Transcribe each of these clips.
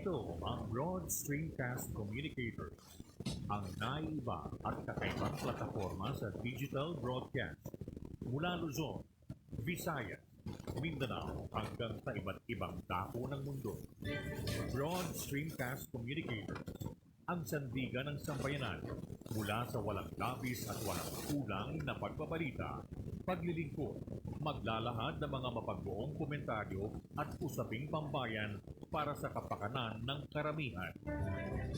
Ito ang Broad Streamcast Communicators, ang naiba at kakaibang plataforma sa digital broadcast mula Luzon, Visayas, Mindanao hanggang sa iba't ibang dako ng mundo. Broad Streamcast Communicators, ang sandigan ng sambayanan mula sa walang labis at walang kulang na pagbabalita, paglilingkod, maglalahad ng mga mapagbuong komentaryo at usaping pambayan para sa kapakanan ng karamihan.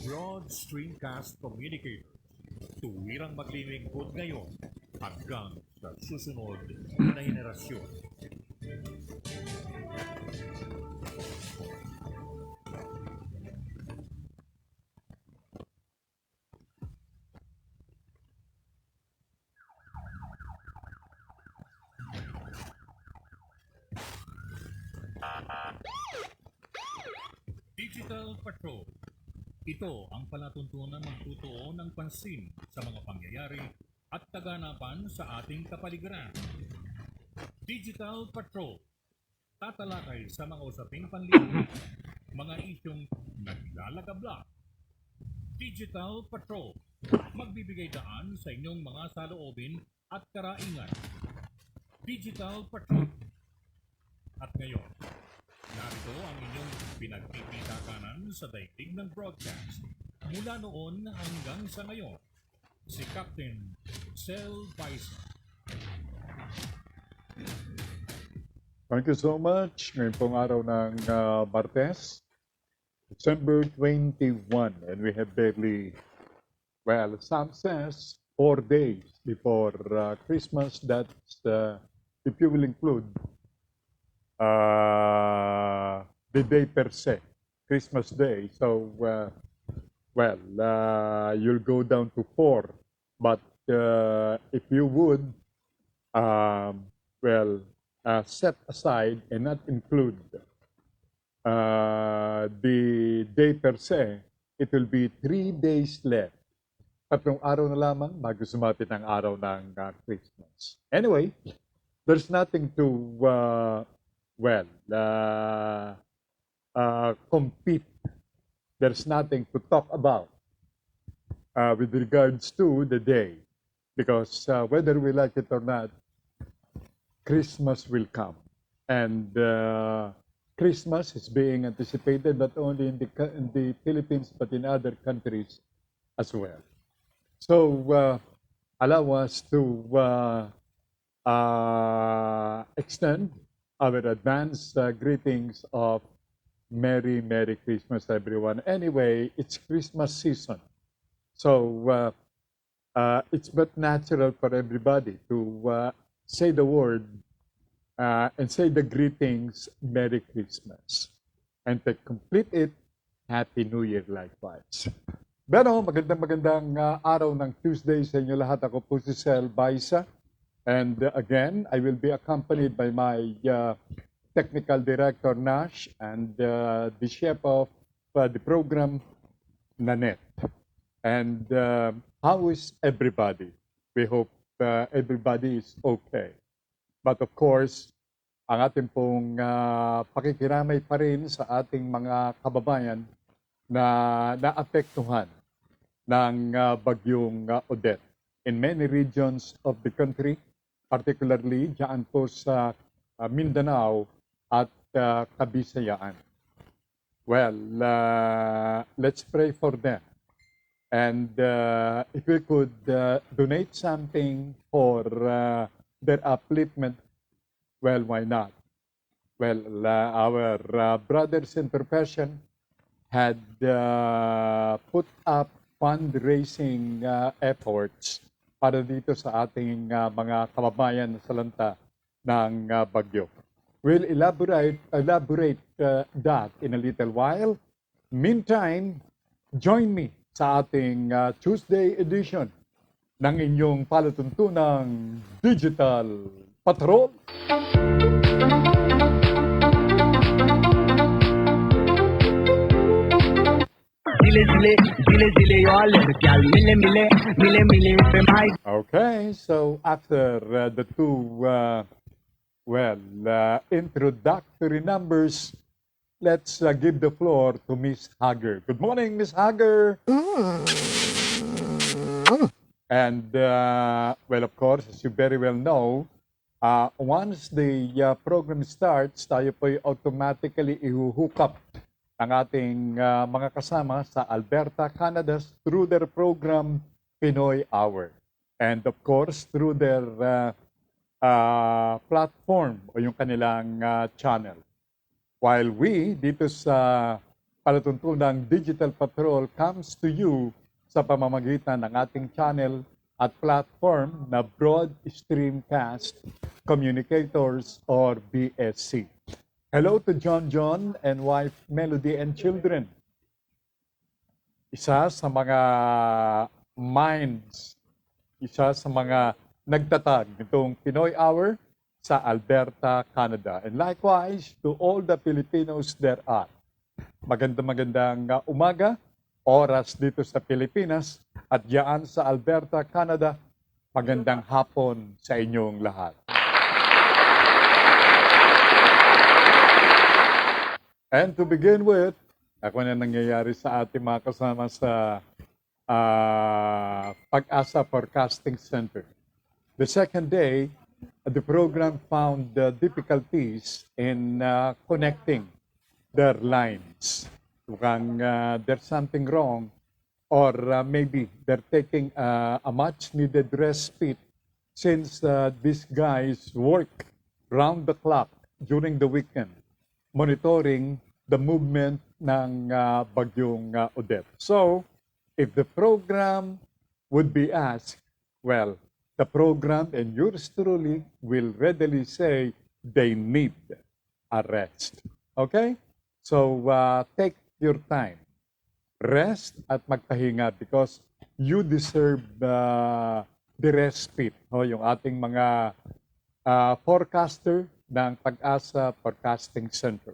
Broad Streamcast Communicators, tuwirang maglilingkod ngayon hanggang sa susunod na henerasyon. Digital Patrol. Ito ang palatuntunang magtutuon ng pansin sa mga pangyayari at kaganapan sa ating kapaligiran. Digital Patrol. Tatalakay sa mga usaping panlipunan, mga isyong naglalagabla. Digital Patrol. Magbibigay daan sa inyong mga saloobin at karaingan. Digital Patrol. At ngayon, narito ang inyong pinagpipitakanan sa daigdig ng broadcast mula noon hanggang sa ngayon, si Captain Sel Baisa. Thank you so much. Ngayon pong araw ng Martes, December 21, and we have barely, well, some says 4 days before Christmas. That's, if you will include the day per se, Christmas Day. So, you'll go down to 4. But if you would, set aside and not include the day per se, it will be 3 days left. Tatlong araw na lamang bago sumapit ang araw ng Christmas. Anyway, there's nothing to compete. There's nothing to talk about with regards to the day. Because whether we like it or not, Christmas will come. And Christmas is being anticipated not only in the Philippines but in other countries as well. So allow us to extend our advance greetings of Merry Christmas, everyone. Anyway, it's Christmas season. So it's but natural for everybody to say the word and say the greetings, Merry Christmas. And to complete it, Happy New Year likewise. Pero magandang araw ng Tuesday sa inyo lahat. Ako po si Sel Baisa. And again, I will be accompanied by my technical director, Nash, and the chef of the program, Nanette. And how is everybody? We hope everybody is okay. But of course, ang ating pong pakikiramay pa rin sa ating mga kababayan na naapektuhan ng bagyong Odette in many regions of the country, particularly dyan po sa Mindanao at Kabisayaan. Well, let's pray for them. And if we could donate something for their upliftment, well, why not? Well, our brothers in profession had put up fundraising efforts para dito sa ating mga kababayan na salanta ng bagyo. We'll elaborate that in a little while. Meantime, join me sa ating Tuesday edition ng inyong palatuntunang Digital Patrol. Okay, so after the two introductory numbers, let's give the floor to Miss Hager. Good morning, Miss Hager. And, well, of course, as you very well know, once the program starts, tayo po'y automatically ihuhook up ang ating mga kasama sa Alberta, Canada through their program Pinoy Hour. And of course, through their platform o yung kanilang channel. While we, dito sa palatuntunang Digital Patrol, comes to you sa pamamagitan ng ating channel at platform na Broad Streamcast Communicators or BSC. Hello to John and wife Melody and children. Isa sa mga minds, isa sa mga nagtatag nitong Pinoy Hour sa Alberta, Canada. And likewise to all the Filipinos there are. Magandang umaga, oras dito sa Pilipinas at diyan sa Alberta, Canada. Magandang hapon sa inyong lahat. And to begin with, ako na nangyayari sa ating mga kasama sa Pag-asa Forecasting Center. The second day, the program found difficulties in connecting their lines. Mukhang there's something wrong or maybe they're taking a much-needed respite since these guys work round the clock during the weekend monitoring the movement ng bagyong Odette. So, if the program would be asked, well, the program and yours truly will readily say they need a rest. Okay? So, take your time. Rest at magpahinga because you deserve the respite. Yung ating mga forecaster ng Pag-asa Forecasting Center.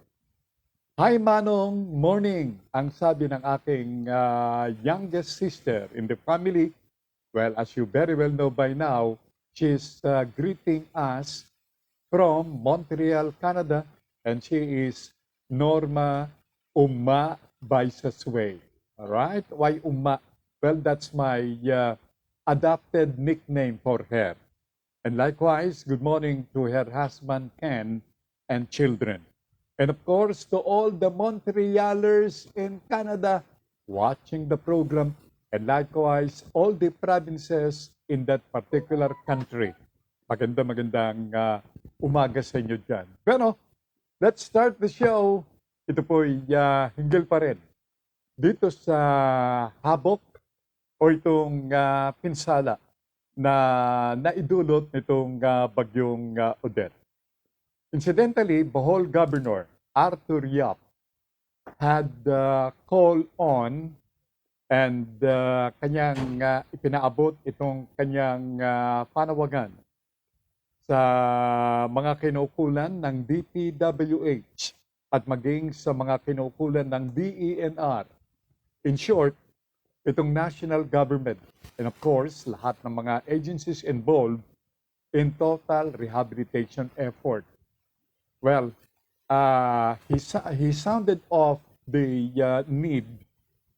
Hi Manong, morning! Ang sabi ng aking youngest sister in the family, well, as you very well know by now, she's greeting us from Montreal, Canada, and she is Norma Uma Baisasway. All right? Why Uma? Well, that's my adopted nickname for her. And likewise, good morning to her husband, Ken, and children. And of course, to all the Montrealers in Canada watching the program, and likewise, all the provinces in that particular country. Magandang umaga sa inyo dyan. Pero, let's start the show. Ito po'y hinggil pa rin dito sa habok o itong pinsala na naidulot nitong bagyong Odette. Incidentally, Bohol Governor Arthur Yap had called on and kanyang ipinaabot itong kanyang panawagan sa mga kinukulan ng DPWH at maging sa mga kinukulan ng DENR. In short, itong national government and of course, lahat ng mga agencies involved in total rehabilitation effort. Well, he sounded off the need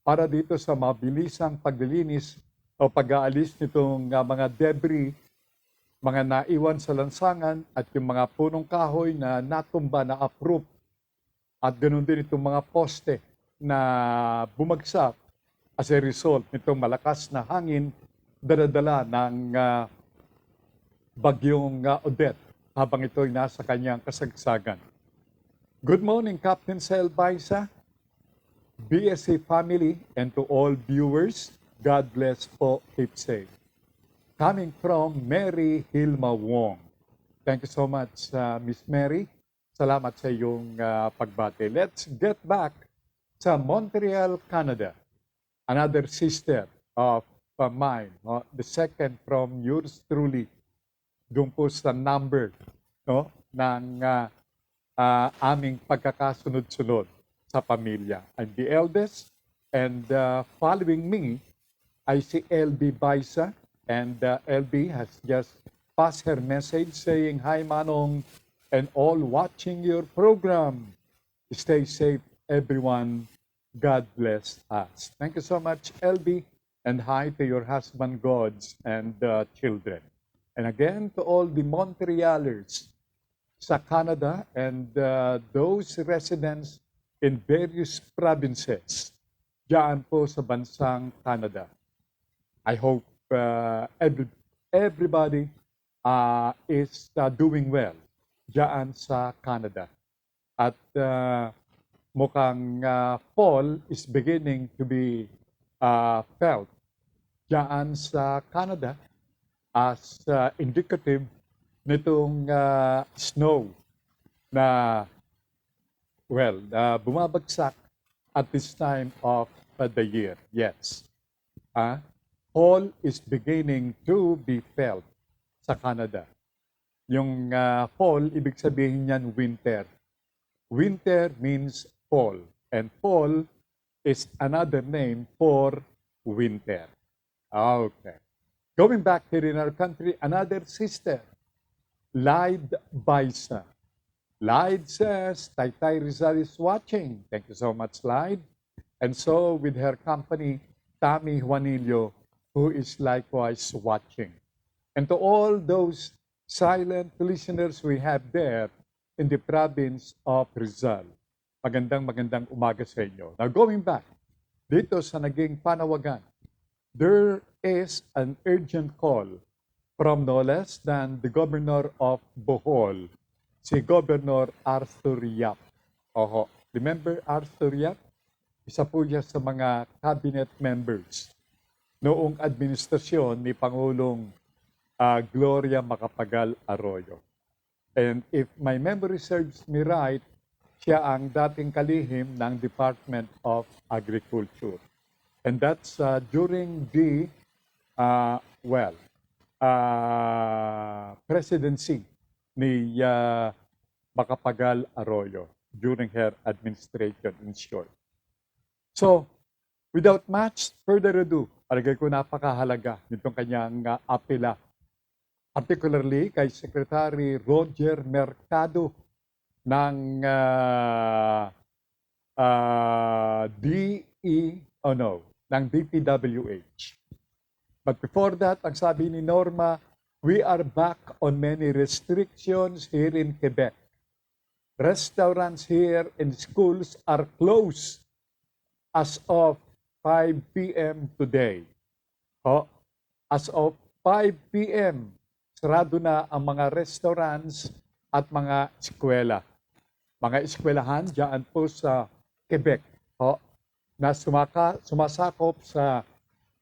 para dito sa mabilisang paglilinis o pag-aalis nitong mga debris, mga naiwan sa lansangan at yung mga punong kahoy na natumba, na uproot at ganoon din itong mga poste na bumagsak as a result nitong malakas na hangin daladala ng bagyong Odette habang ito'y nasa kanyang kasagsagan. Good morning, Captain Sel Baisa, BSC family, and to all viewers, God bless po, keep safe. Coming from Mary Hilma Wong. Thank you so much, Miss Mary. Salamat sa iyong pagbate. Let's get back sa Montreal, Canada. Another sister of mine, the second from yours truly, doon po sa number ng aming pagkakasunod-sunod sa pamilya. I'm the eldest, and following me, I see LB Baisa, and LB has just passed her message saying, "Hi Manong, and all watching your program. Stay safe, everyone. God bless us. Thank you so much, LB, and hi to your husband, gods, and children. And again, to all the Montrealers sa Canada and those residents in various provinces diyan po sa bansang Canada. I hope everybody is doing well diyan sa Canada. At mukhang fall is beginning to be felt diyan sa Canada as indicative nitong snow na, well, bumabagsak at this time of the year. Yes. Fall is beginning to be felt sa Canada. Yung fall, ibig sabihin niyan winter. Winter means fall. And fall is another name for winter. Okay. Going back here in our country, another sister, Lyde Baisa. Lyde says, Taytay Rizal is watching. Thank you so much, Lyde. And so with her company, Tammy Juanillo, who is likewise watching. And to all those silent listeners we have there in the province of Rizal, magandang umaga sa inyo. Now going back, dito sa naging panawagan, there is an urgent call from no less than the governor of Bohol, si Governor Arthur Yap. Oho, remember Arthur Yap? Isa po siya sa mga cabinet members noong administrasyon ni Pangulong Gloria Macapagal Arroyo. And if my memory serves me right, siya ang dating kalihim ng Department of Agriculture. And that's during the, presidency ni Macapagal Arroyo during her administration, in short. So, without much further ado, palagay ko napakahalaga nitong kanyang apela, particularly kay Secretary Roger Mercado ng ng DPWH. But before that, ang sabi ni Norma, we are back on many restrictions here in Quebec. Restaurants here and schools are closed as of 5 p.m. today. As of 5 p.m., sarado na ang mga restaurants at mga eskwela. Mga eskwelahan dyan po sa Quebec na sumasakop sa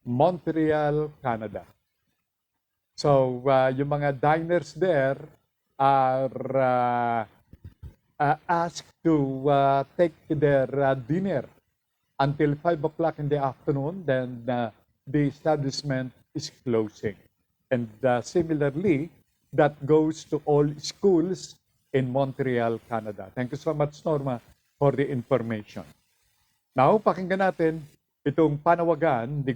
Montreal, Canada. So, yung mga diners there are asked to take their dinner until 5 o'clock in the afternoon, then the establishment is closing. And similarly, that goes to all schools in Montreal, Canada. Thank you so much, Norma, for the information. Now, pakinggan natin itong panawagan ni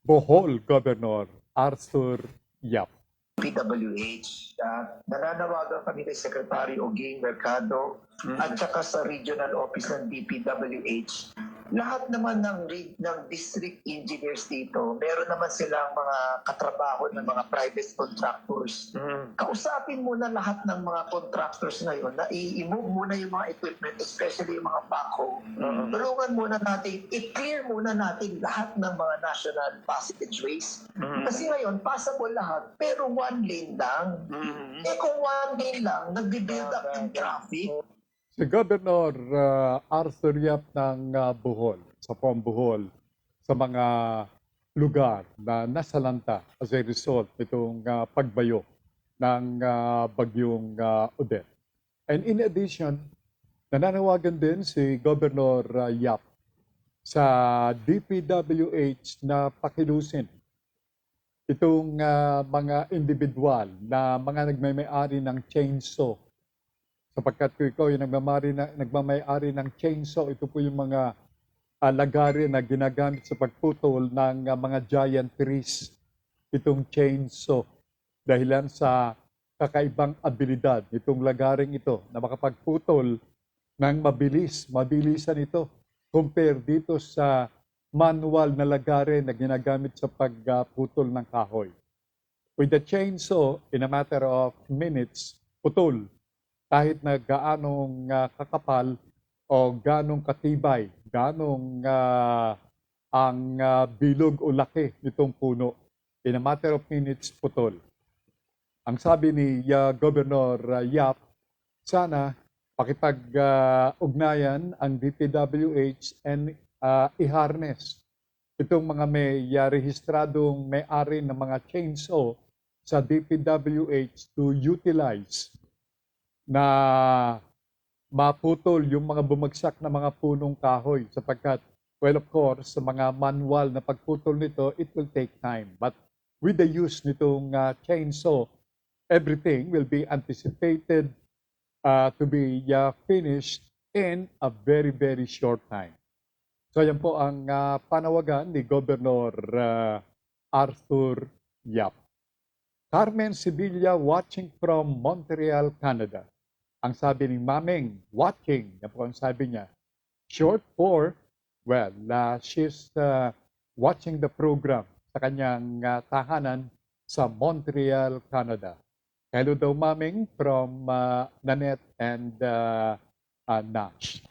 Bohol Governor Arthur Yap. PWH, nananawagan kami kay Secretary Oging Mercado at saka sa regional office ng DPWH. Lahat naman ng district engineers dito, meron naman silang mga katrabaho ng mga private contractors. Kausapin muna lahat ng mga contractors ngayon na i-move muna yung mga equipment, especially yung mga backhoe. Tulungan muna natin, i-clear muna natin lahat ng mga national passageways. Kasi ngayon, passable lahat, pero one lane lang. Kung one lane lang, nag-build up yung traffic. Si Governor Arthur Yap ng Bohol, sa Bohol, sa mga lugar na nasalanta as a result nitong pagbayo ng bagyong Odette. And in addition, nananawagan din si Governor Yap sa DPWH na pakilusin itong mga individual na mga nagmamay-ari ng chainsaw. Sapagkat kung ikaw yung nagmamay-ari ng chainsaw, ito po yung mga lagari na ginagamit sa pagputol ng mga giant trees. Itong chainsaw. Dahilan sa kakaibang abilidad nitong lagaring ito na makapagputol ng mabilisan ito compare dito sa manual na lagare na ginagamit sa pagputol ng kahoy. With the chainsaw, in a matter of minutes, putol. Kahit na gaanong kakapal o ganong katibay, ganong ang bilog o laki nitong puno. In a matter of minutes, putol. Ang sabi ni Governor Yap, sana pakipag-ugnayan ang DPWH and i-harness itong mga may rehistradong may-ari ng mga chainsaw sa DPWH to utilize na maputol yung mga bumagsak na mga punong kahoy sapagkat, well, of course, sa mga manual na pagputol nito, it will take time. But with the use nitong chainsaw, everything will be anticipated to be finished in a very, very short time. So yan po ang panawagan ni Governor Arthur Yap. Carmen Sevilla watching from Montreal, Canada. Ang sabi ni Mameng, watching, yan po ang sabi niya. Short for, well, she's watching the program sa kanyang tahanan sa Montreal, Canada. Hello daw, Mameng, from Nanette and Nash.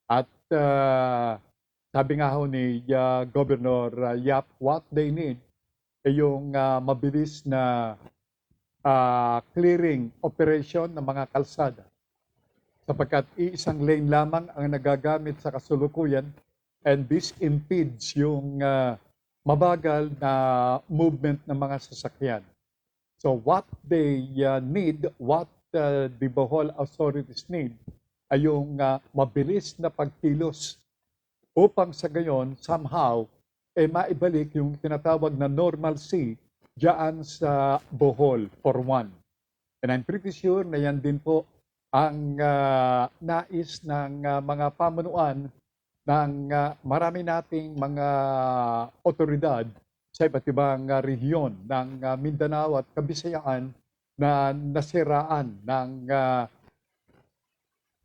At sabi nga ho ni Governor Yap, what they need ay yung mabilis na clearing operation ng mga kalsada. Sapagkat iisang lane lamang ang nagagamit sa kasulukuyan and this impedes yung mabagal na movement ng mga sasakyan. So what they need, what the Bohol authorities need, ay yung mabilis na pagkilos upang sa gayon, somehow, maibalik yung tinatawag na normalcy diyan sa Bohol, for one. And I'm pretty sure na yan din po ang nais ng mga pamunuan ng marami nating mga otoridad sa iba't ibang rehiyon ng Mindanao at Kabisayaan na nasiraan ng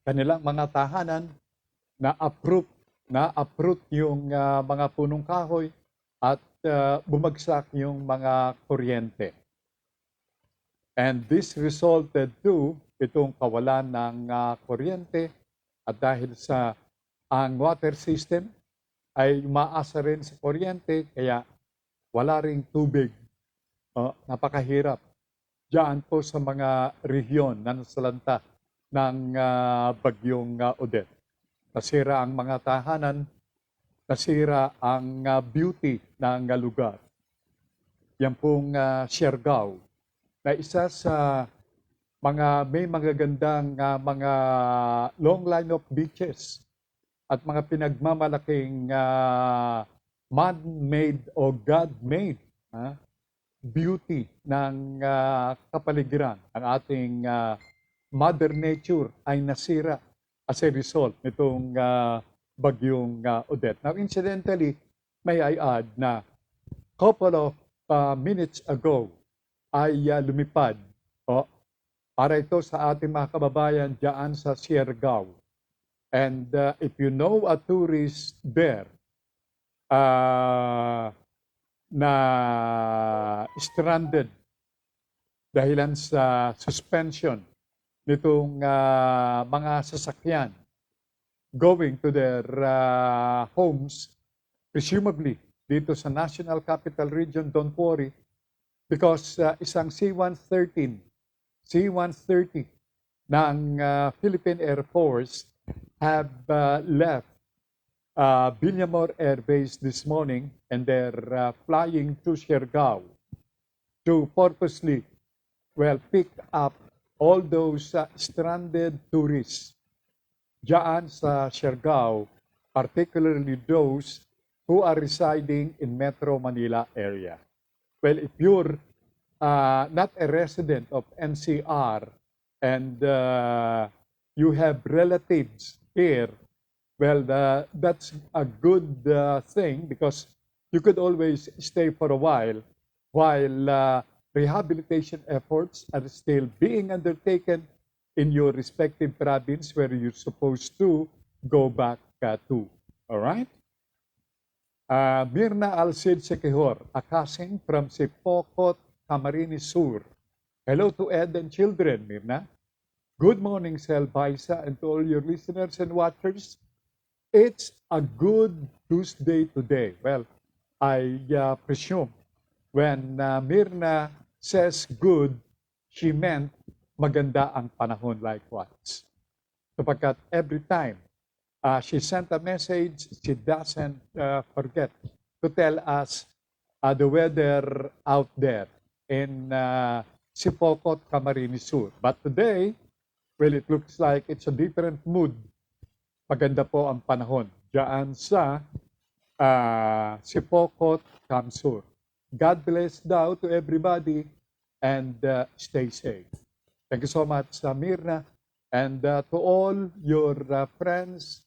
kanilang mga tahanan na uproot yung mga punong kahoy at bumagsak yung mga kuryente. And this resulted to itong kawalan ng kuryente at dahil sa ang water system ay umaasa rin sa kuryente kaya wala ring tubig. Napakahirap. Diyan po sa mga rehiyon na nasalanta ng bagyong Odette. Nasira ang mga tahanan, nasira ang beauty ng lugar. Yan pong Siargao, na isa sa mga may magagandang mga long line of beaches at mga pinagmamalaking man-made o God-made beauty ng kapaligiran. Ang ating Mother Nature ay nasira as a result nitong bagyong Odette. Now, incidentally, may I add na couple of minutes ago ay lumipad para ito sa ating mga kababayan dyan sa Siargao. And if you know a tourist there na stranded dahilan sa suspension nitong mga sasakyan going to their homes, presumably dito sa National Capital Region, don't worry, because isang C-130 ng Philippine Air Force have left Villamor Air Base this morning and they're flying to Siargao to purposely, pick up all those stranded tourists diyan sa Siargao, particularly those who are residing in Metro Manila area. Well, if you're not a resident of NCR and you have relatives here, that's a good thing because you could always stay for a while rehabilitation efforts are still being undertaken in your respective province where you're supposed to go back to. All right? Mirna Alcid Sequejor, a cousin from Sipocot, Camarines Sur. Hello to Ed and children, Mirna. Good morning, Sel Baisa, and to all your listeners and watchers. It's a good Tuesday today. Well, I presume when Mirna says good, she meant maganda ang panahon likewise. Sapagkat every time she sent a message, she doesn't forget to tell us the weather out there in Sipocot, Camarines Sur. But today, well, it looks like it's a different mood. Maganda po ang panahon diyan sa Sipocot, Camsur. God bless daw to everybody and stay safe. Thank you so much, Mirna, and to all your friends,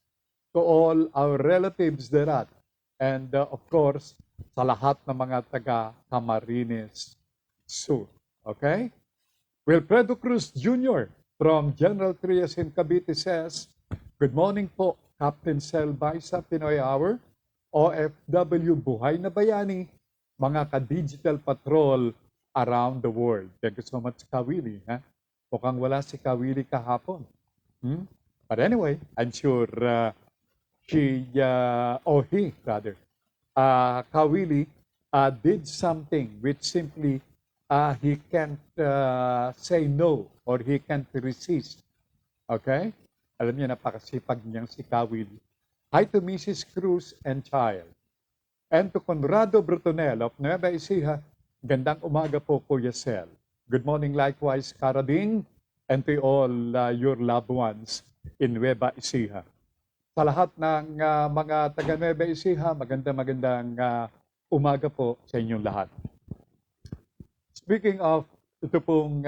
to all our relatives thereat, and of course, sa lahat ng mga taga Camarines Sur. Okay? Wilfredo Cruz Jr. from General Trias in Cavite says, good morning po, Captain Sel Baisa, Pinoy Hour, OFW Buhay na Bayani, mga ka-digital patrol around the world. Thank you so much, Kawili. Ha? Mukhang wala si Kawili kahapon. But anyway, I'm sure he, Kawili, did something which simply he can't say no or he can't resist. Okay? Alam niya, napakasipag niyang si Kawili. Hi to Mrs. Cruz and child. And to Conrado Brutonel of Nueva Ecija, gandang umaga po, Kuya Sel. Good morning likewise, Karading, and to all your loved ones in Nueva Ecija. Sa lahat ng mga taga Nueva Ecija, magandang umaga po sa inyong lahat. Speaking of ito pong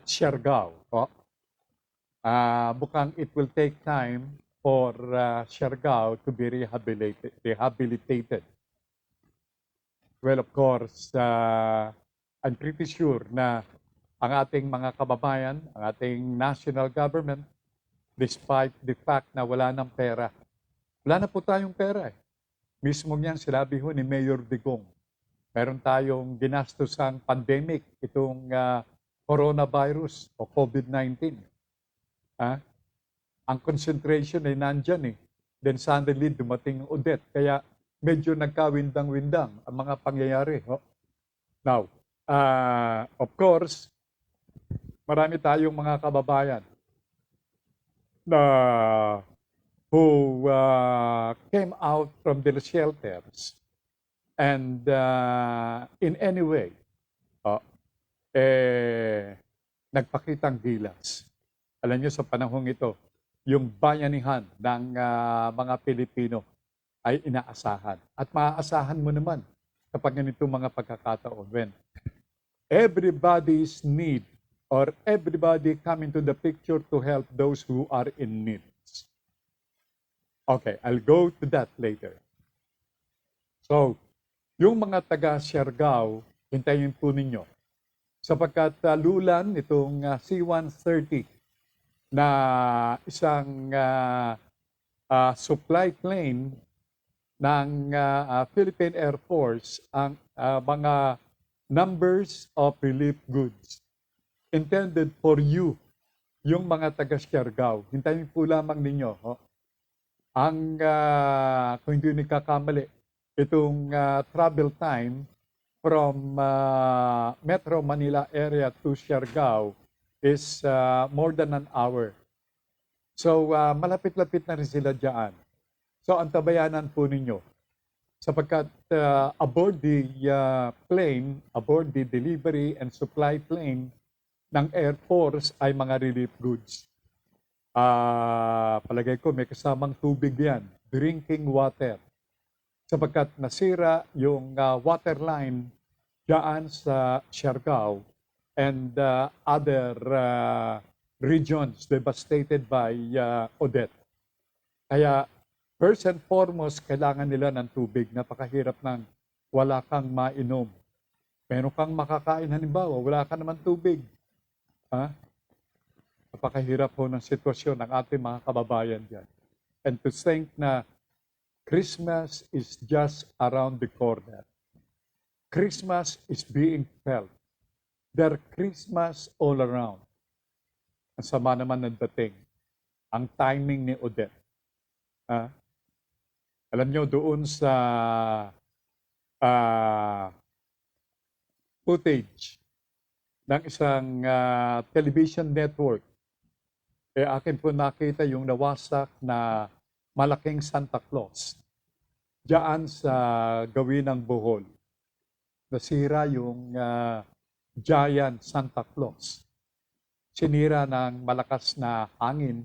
Siargao, mukhang it will take time for Siargao to be rehabilitated. Well, of course, I'm pretty sure na ang ating mga kababayan, ang ating national government, despite the fact na wala ng pera, wala na po tayong pera. Mismo niyan sinabi ho ni Mayor Digong, meron tayong ginastosang pandemic, itong coronavirus o COVID-19. Ang concentration ay nandyan eh. Then suddenly dumating Odette. Kaya medyo nagkawindang-windang ang mga pangyayari. Now, of course, marami tayong mga kababayan na who came out from their shelters and in any way nagpakitang gilas. Alam niyo, sa panahong ito, yung bayanihan ng mga Pilipino ay inaasahan. At maaasahan mo naman kapag ganito mga pagkakataon when everybody's need or everybody come into the picture to help those who are in need. Okay, I'll go to that later. So, yung mga taga Siargao, hintayin po ninyo. Sapagkat lulan itong C-130 na isang supply plane ng Philippine Air Force ang mga numbers of relief goods intended for you, yung mga taga Siargao. Hintayin po lamang ninyo. Ang, kung hindi nagkakamali, itong travel time from Metro Manila area to Siargao is more than an hour. So, malapit-lapit na rin sila dyan. So, antabayanan po ninyo. Sapagkat aboard the plane, aboard the delivery and supply plane ng Air Force ay mga relief goods. Palagay ko may kasamang tubig yan, drinking water. Sapagkat nasira yung water line dyan sa Siargao and other regions devastated by Odette. Kaya first and foremost, kailangan nila ng tubig. Napakahirap ng wala kang mainom. Meron kang makakain, halimbawa, wala ka naman tubig. napakahirap po ng sitwasyon ng ating mga kababayan dyan. And to think na Christmas is just around the corner. Christmas is being felt. There Christmas all around. Ang sama naman ng dating. Ang timing ni Odette. Alam nyo, doon sa footage ng isang television network, akin po nakita yung nawasak na malaking Santa Claus diyan sa gawin ng Bohol. Nasira yung giant Santa Claus. Sinira ng malakas na hangin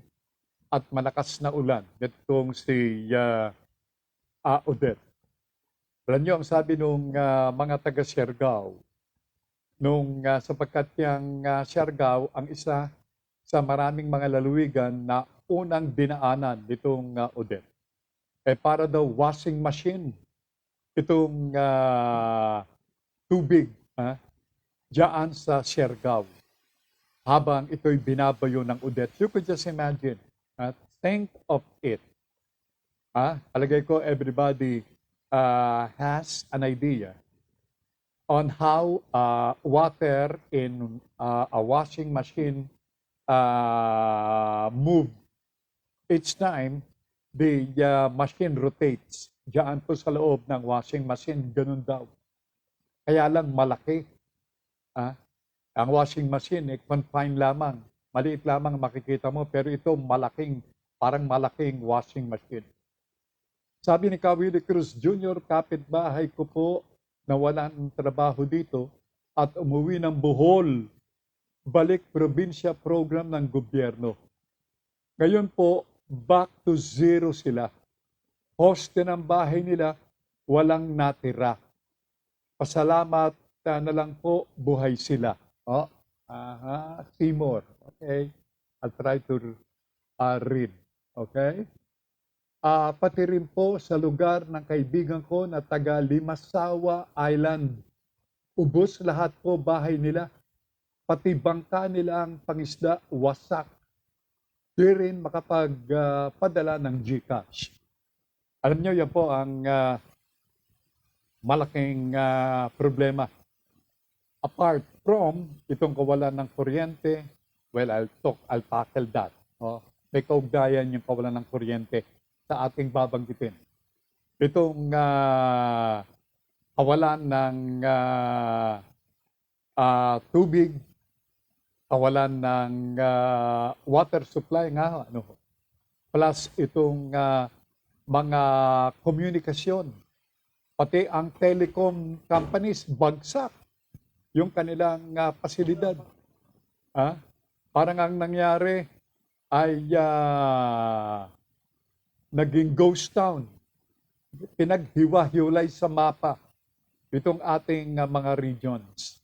at malakas na ulan. Itong si Odette. Alam nyo, ang sabi nung mga taga Siargao, sapagkat yung Siargao ang isa sa maraming mga lalawigan na unang dinaanan nitong Odette. Para daw washing machine itong tubig diyan sa Siargao habang ito'y binabayo ng Odette. You could just imagine. Think of it. Palagay ko everybody has an idea on how water in a washing machine move. Each time the machine rotates. Diyan po sa loob ng washing machine, ganun daw. Kaya lang malaki. Ang washing machine, confined lamang. Maliit lamang makikita mo, pero ito parang malaking washing machine. Sabi ni Willie Cruz Jr., kapitbahay ko po na wala ng trabaho dito at umuwi ng Bohol, balik probinsya program ng gobyerno. Ngayon po, back to zero sila. Hoste ng bahay nila, walang natira. Pasalamat na lang po, buhay sila. Seymour. Okay? I'll try to read. Okay? Pati rin po sa lugar ng kaibigan ko na taga Limasawa Island. Ubos lahat po bahay nila. Pati bangka nilang pangisda, wasak. Di rin makapagpadala ng GCash. Alam niyo, yan po ang malaking problema. Apart from itong kawalan ng kuryente, well, I'll tackle that. May kaugnayan yung kawalan ng kuryente sa ating babanggitin. Itong kawalan ng tubig, kawalan ng water supply nga, plus itong mga komunikasyon, pati ang telecom companies, bagsak yung kanilang pasilidad. Parang ang nangyari ay naging ghost town. Pinaghiwa-hiwalay sa mapa itong ating mga regions.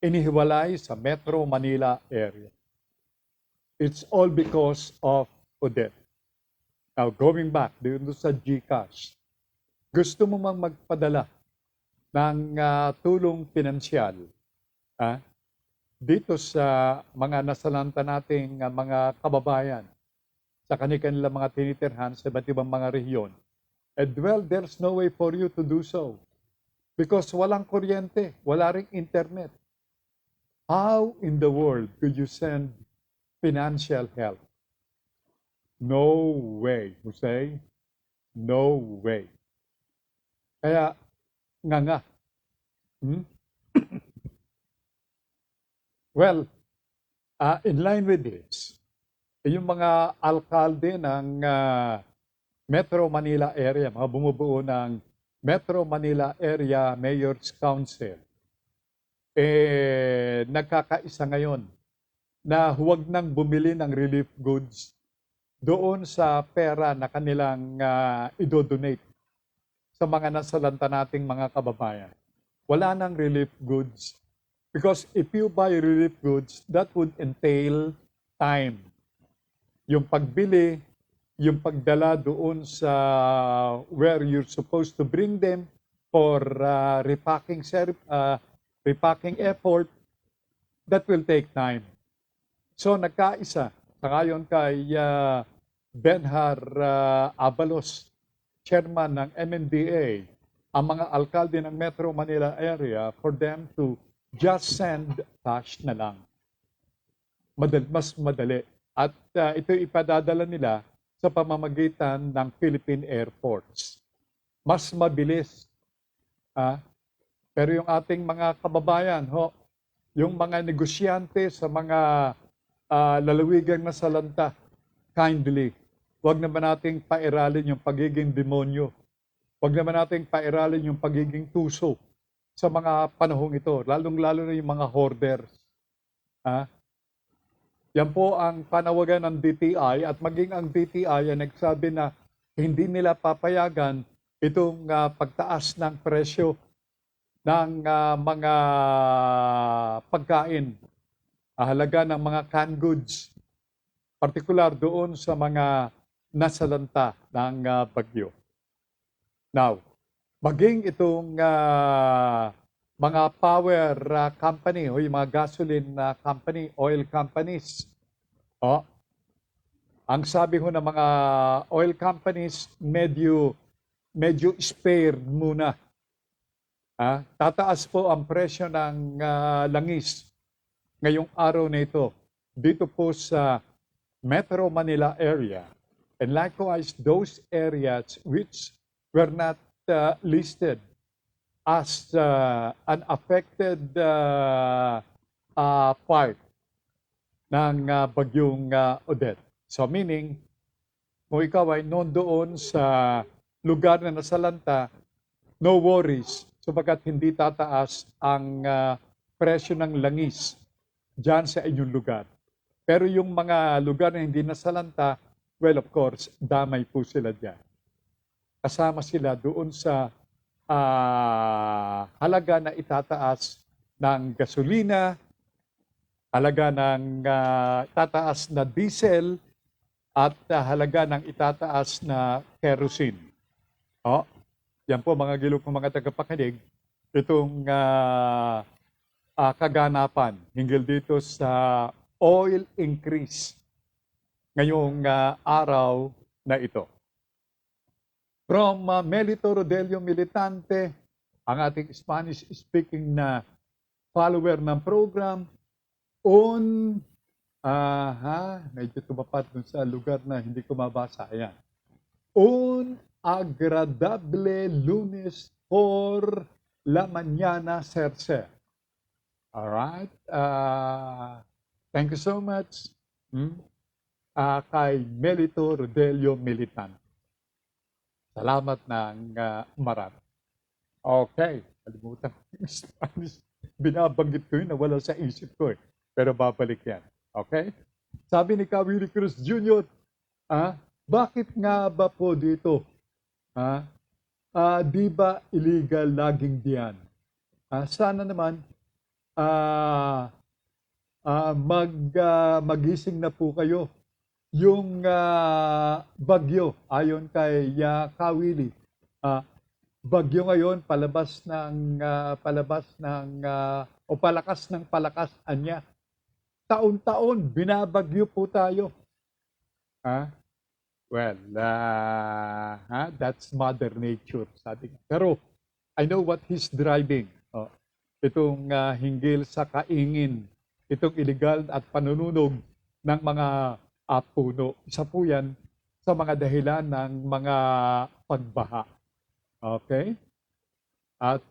Inihiwalay sa Metro Manila area. It's all because of Odette. Now, going back dito sa GCash, gusto mo mang magpadala ng tulong pinansyal dito sa mga nasalanta nating mga kababayan sa kanilang mga tinitirhan sa iba't ibang mga rehiyon. And well, there's no way for you to do so because walang kuryente, wala ring internet. How in the world could you send financial help? No way, Jose. No way. Kaya, nga. Well, in line with this, yung mga alkalde ng Metro Manila area, mga bumubuo ng Metro Manila Area Mayor's Council, nagkakaisa ngayon na huwag nang bumili ng relief goods doon sa pera na kanilang idodonate sa mga nasalanta nating mga kababayan. Wala nang relief goods. Because if you buy relief goods, that would entail time. Yung pagbili, yung pagdala doon sa where you're supposed to bring them for repacking effort, that will take time. So nagkaisa sa ngayon kay Benhar Abalos, chairman ng MMDA, ang mga alkalde ng Metro Manila area for them to just send cash na lang. Mas madali. At ito ipadadala nila sa pamamagitan ng Philippine Air Force. Mas mabilis. Pero yung ating mga kababayan, yung mga negosyante sa mga lalawigang nasalanta, kindly, huwag naman nating pairalin yung pagiging demonyo. Huwag naman nating pairalin yung pagiging tuso sa mga panahong ito, lalong-lalo na yung mga hoarders. Yan po ang panawagan ng DTI at maging ang DTI ay nagsabi na hindi nila papayagan itong pagtaas ng presyo ng mga pagkain, halaga ng mga canned goods, partikular doon sa mga nasalanta ng bagyo. Now, maging itong mga power company o yung mga gasoline company, oil companies, ang sabi ho ng mga oil companies, medyo spared muna. Tataas po ang presyo ng langis ngayong araw na ito dito po sa Metro Manila area. And likewise, those areas which were not listed as an affected part ng bagyong Odette. So meaning, kung ikaw ay doon sa lugar na nasalanta, no worries, sapagkat hindi tataas ang presyo ng langis dyan sa inyong lugar. Pero yung mga lugar na hindi nasalanta, well, of course, damay po sila dyan. Kasama sila doon sa halaga na itataas ng gasolina, halaga ng itataas na diesel, at halaga ng itataas na kerosene. Yan po mga gilok ng mga tagapakinig, itong kaganapan hinggil dito sa oil increase ngayong araw na ito. From Melito Rodelio Militante, ang ating Spanish-speaking na follower ng program, medyo tumapat dun sa lugar na hindi ko mabasa. Ayan. Un agradable lunes por la mañana, Sir. Alright. Thank you so much. Kay Melito Rodelio Militante. Salamat ng marami. Okay. Kalimutan ko yung Spanish. Binabanggit ko yun, nawala sa isip ko eh. Pero babalik yan. Okay? Sabi ni Willie Cruz Jr., bakit nga ba po dito? Di ba illegal laging diyan? Sana naman magising na po kayo. Yung bagyo, ayon kay Kawili, bagyo ngayon palakas ng palakas anya. Taon-taon binabagyo po tayo. Well, that's Mother Nature, sabi niya. Pero I know what he's driving. Itong hinggil sa kaingin, itong illegal at panununog ng mga puno. Isa po yan sa mga dahilan ng mga pagbaha. Okay? At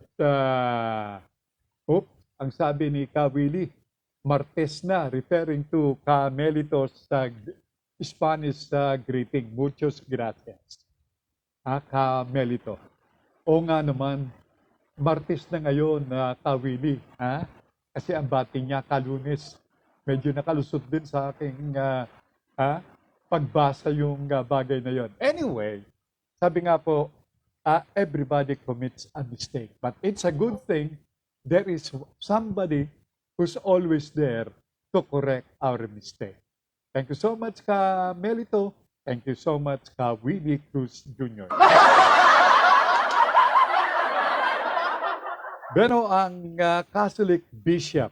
ang sabi ni Kawili, Martes na, referring to Carmelitos Spanish greeting. Muchos gracias. Carmelito. O nga naman, Martes na ngayon na Kawili. Kasi ang bati niya Kalunes. Medyo nakalusot din sa aking pagbasa yung bagay na yon. Anyway, sabi nga po, everybody commits a mistake. But it's a good thing there is somebody who's always there to correct our mistake. Thank you so much, Ka Melito. Thank you so much, Ka Willie Cruz Jr. Pero ang Catholic Bishop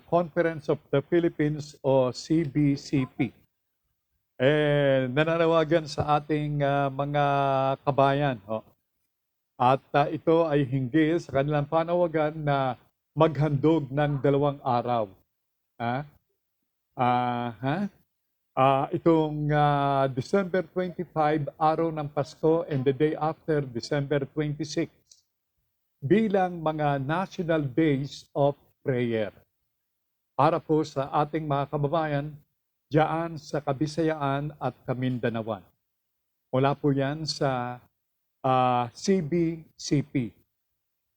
Conference of the Philippines o CBCP. Nananawagan sa ating mga kabayan. At ito ay hinggil sa kanilang panawagan na maghandog ng 2 araw. Itong December 25, araw ng Pasko, and the day after, December 26, bilang mga National Days of Prayer. Para po sa ating mga kababayan, diyan sa Kabisayaan at Kamindanawan. Mula po yan sa CBCP,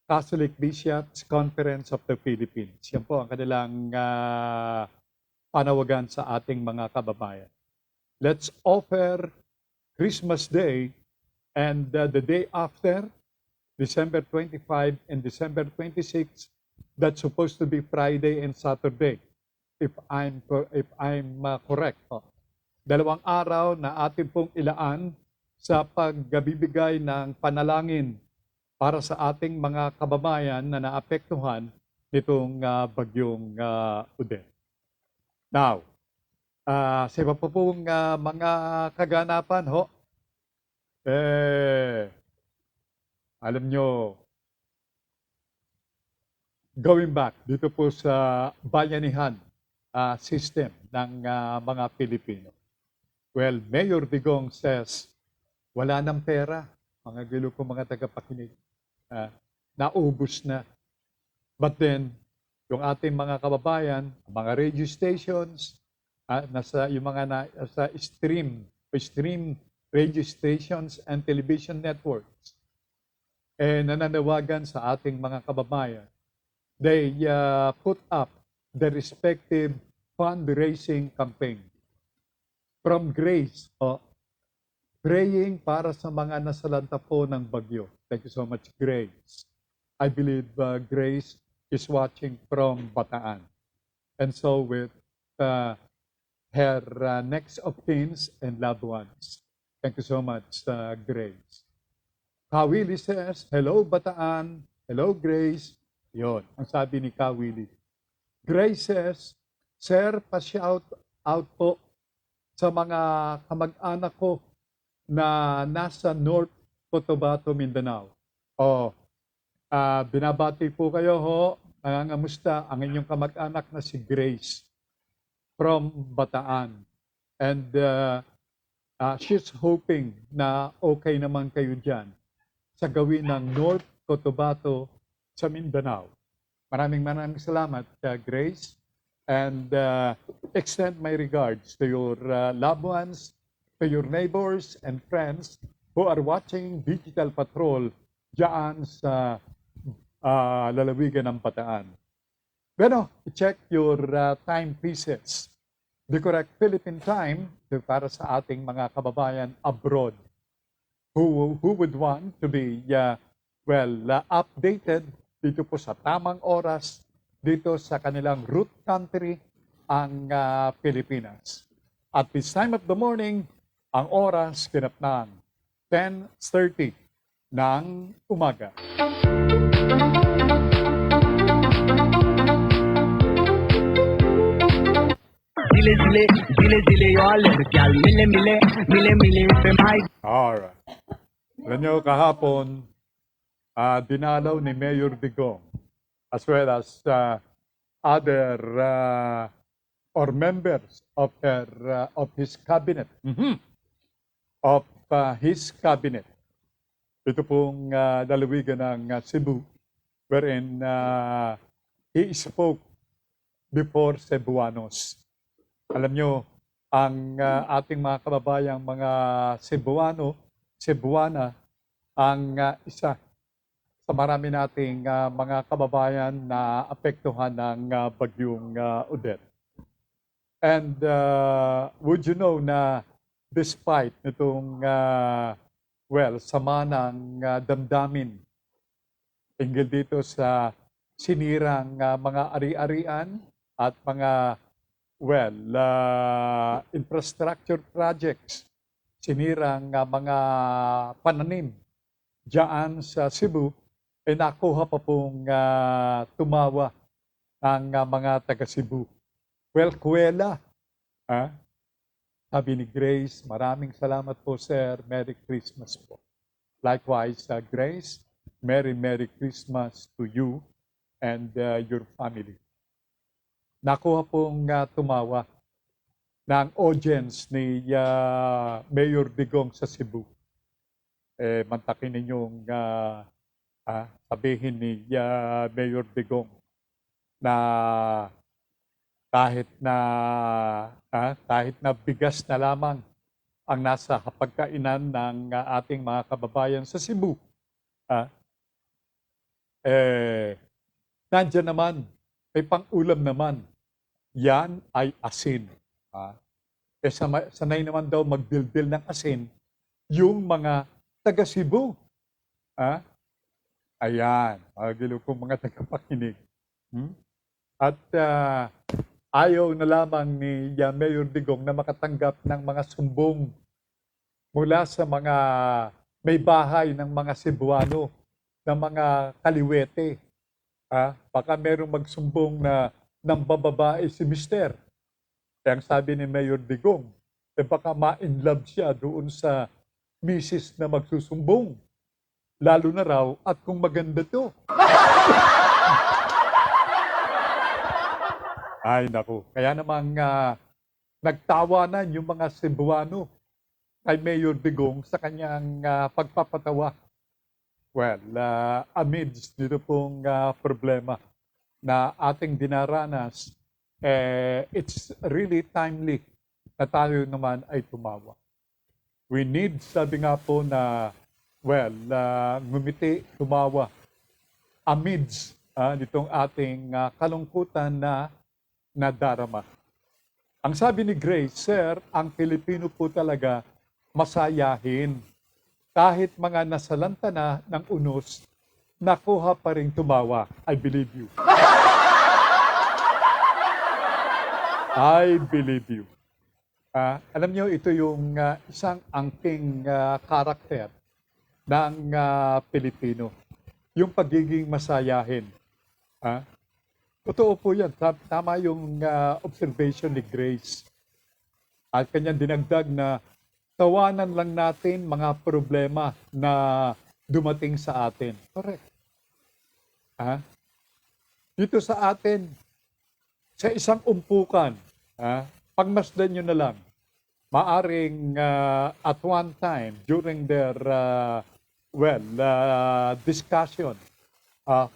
Catholic Bishops Conference of the Philippines. Yan po ang kanilang panawagan sa ating mga kababayan. Let's offer Christmas Day and the day after, December 25 and December 26, that's supposed to be Friday and Saturday, if I'm correct. 2 araw na atin pong ilaan sa pagbibigay ng panalangin para sa ating mga kababayan na naapektuhan nitong bagyong Odette. Now, sa iba po pong mga kaganapan, alam nyo, going back dito po sa bayanihan system ng mga Pilipino. Well, Mayor Digong says, wala ng pera, mga gilo ko mga tagapakinig. Naubos na. But then, yung ating mga kababayan, mga radio stations, yung mga nasa stream radio stations and television networks, nananawagan sa ating mga kababayan. They put up the respective fundraising campaign. From Grace, praying para sa mga nasalanta po ng bagyo. Thank you so much, Grace. I believe Grace is watching from Bataan. And so with her next of kins and loved ones. Thank you so much, Grace. Kawili says, hello Bataan, hello Grace. Yon, ang sabi ni Kawili. Grace says, Sir, pa-shout out po sa mga kamag-anak ko na nasa North Cotabato, Mindanao. Binabati po kayo nangangamusta ang inyong kamag-anak na si Grace from Bataan. And she's hoping na okay naman kayo dyan sa gawin ng North Cotabato sa Mindanao. Maraming salamat, Grace. And extend my regards to your loved ones, to your neighbors and friends who are watching Digital Patrol dyan sa lalawigan ng Bataan. Bueno, check your timepieces. The correct Philippine time para sa ating mga kababayan abroad who would want to be updated dito po sa tamang oras dito sa kanilang root country, ang Pilipinas. At this time of the morning, ang oras kinap ng 10:30 ng umaga. Alright. Alam nyo, kahapon, dinalaw ni Mayor Digong as well as other or members of his cabinet. Ito pong lalawigan ng Cebu, wherein he spoke before Cebuanos. Alam nyo, ang ating mga kababayang mga Cebuana, ang isa sa marami nating mga kababayan na apektuhan ng bagyong Odette. And would you know na despite itong sama ng damdamin hinggil dito sa sinirang mga ari-arian at mga infrastructure projects, sinirang mga pananim diyan sa Cebu, nakuha pa pong tumawa ng mga taga Cebu. Well, Kuwela, sabi ni Grace, maraming salamat po, sir. Merry Christmas po. Likewise, Grace, Merry Christmas to you and your family. Nakuha pong tumawa ng audience ni Mayor Digong sa Cebu. Mantakin ninyong sabihin ni Mayor Digong na kahit na bigas na lamang ang nasa hapagkainan ng ating mga kababayan sa Cebu, nandiyan naman, may pang-ulam naman, yan ay asin. Sanay naman daw magdildil ng asin yung mga taga Cebu. Ayan, magilo kong mga tagapakinig. At ayaw na lamang ni Mayor Digong na makatanggap ng mga sumbong mula sa mga may bahay ng mga Cebuano, ng mga kaliwete. Baka merong magsumbong na nang bababae si Mister. Kaya ang sabi ni Mayor Digong, baka ma-inlove siya doon sa misis na magsusumbong. Lalo na raw at kung maganda to. Ay, naku. Kaya namang nagtawanan yung mga Cebuano kay Mayor Digong sa kanyang pagpapatawa. Well, amidst dito pong problema na ating dinaranas, it's really timely na tayo naman ay tumawa. We need, sabi nga po na, ngumiti, tumawa amidst nitong ating kalungkutan na nadarama. Ang sabi ni Grace, sir, ang Pilipino po talaga masayahin. Kahit mga nasalanta na ng unos, nakuha pa rin tumawa. I believe you. I believe you. Alam niyo, ito yung isang angking karakter ng Pilipino. Yung pagiging masayahin. Totoo po yan. Tama yung observation ni Grace. At kanyang dinagdag na tawanan lang natin mga problema na dumating sa atin. Correct. Dito sa atin, sa isang umpukan, pagmasdan nyo na lang, maaring at one time during their discussion,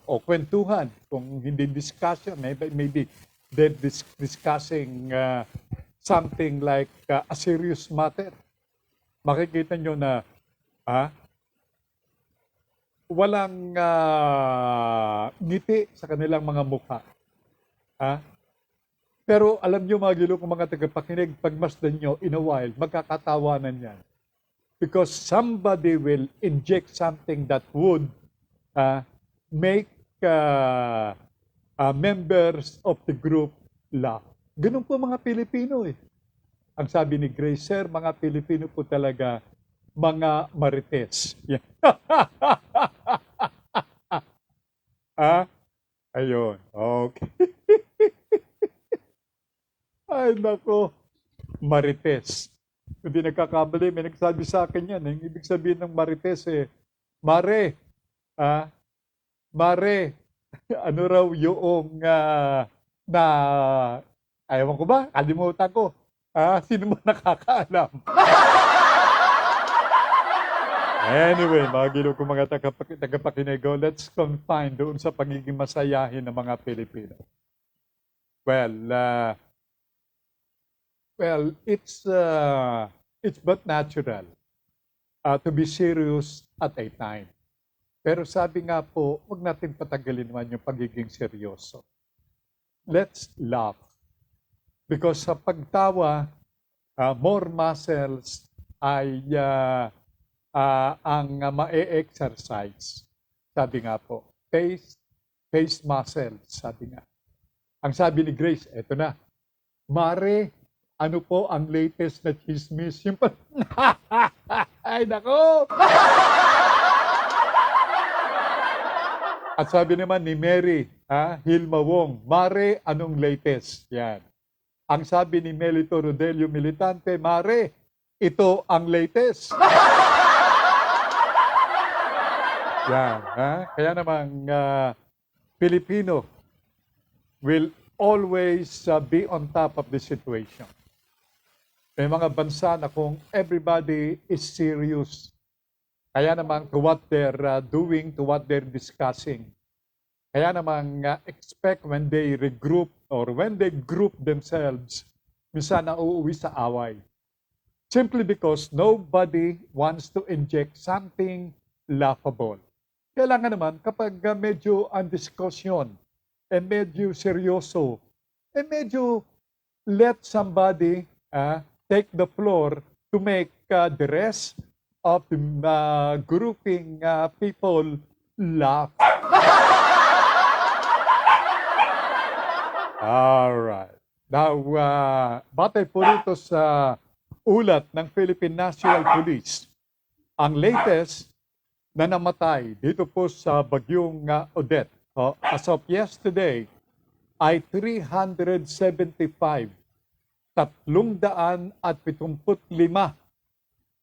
o kwentuhan, kung hindi discussion, maybe they're discussing something like a serious matter. Makikita nyo na walang ngiti sa kanilang mga mukha. Pero alam nyo mga gilo kong mga tagapakinig, pagmasdan nyo, in a while, magkakatawanan yan. Because somebody will inject something that would make members of the group laugh. Ganun po mga Pilipino eh. Ang sabi ni Grace, sir, mga Pilipino po talaga, mga marites. Yeah. Ayun. Okay. Ay, nako. Marites. Hindi nagkakamali, may nagsabi sa akin yan. Ang ibig sabihin ng marites mare. Mare, ano raw yung ayaw ko ba? Kalimutan ko. Sino ba nakakaalam? Anyway, mga gilo ko mga tagapakinigo, let's confine doon sa pagiging masayahin ng mga Pilipino. It's but natural to be serious at a time. Pero sabi nga po, huwag natin patagalin naman yung pagiging seryoso. Let's laugh. Because sa pagtawa, more muscles ay ang ma-exercise. Sabi nga po, face muscles, sabi nga. Ang sabi ni Grace, eto na, Mare, ano po ang latest na chismis? Yung ay, nako! At sabi naman ni Mary, Hilma Wong, Mare, anong latest? Yan. Ang sabi ni Melito Rodelio Militante, Mare, ito ang latest. Yan. Kaya naman, Filipino will always be on top of the situation. May mga bansa na kung everybody is serious, kaya naman to what they're doing, to what they're discussing, kaya naman expect when they regroup or when they group themselves, minsan na uuwi sa away. Simply because nobody wants to inject something laughable. Kailangan naman kapag medyo ang diskusyon, medyo seryoso, medyo let somebody take the floor to make the rest of the grouping people laugh. Alright. Now, batay po rito sa ulat ng Philippine National Police, ang latest na namatay dito po sa bagyong Odette, as of yesterday, ay 375, 375